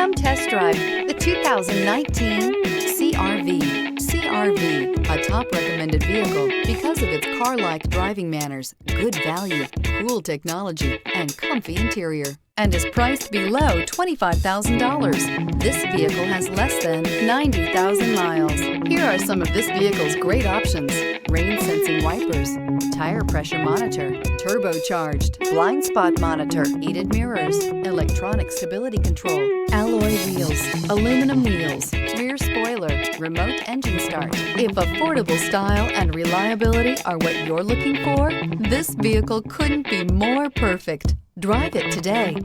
Come test drive the 2019 CR-V. CR-V, a top recommended vehicle because of its car-like driving manners, good value, cool technology, and comfy interior, and is priced below $25,000. This vehicle has less than 90,000 miles. Here are some of this vehicle's great options: rain sensing wipers, tire pressure monitor, turbocharged, blind spot monitor, heated mirrors, electronic stability control, alloy wheels, aluminum wheels, rear spoiler, remote engine start. If affordable style and reliability are what you're looking for, this vehicle couldn't be more perfect. Drive it today.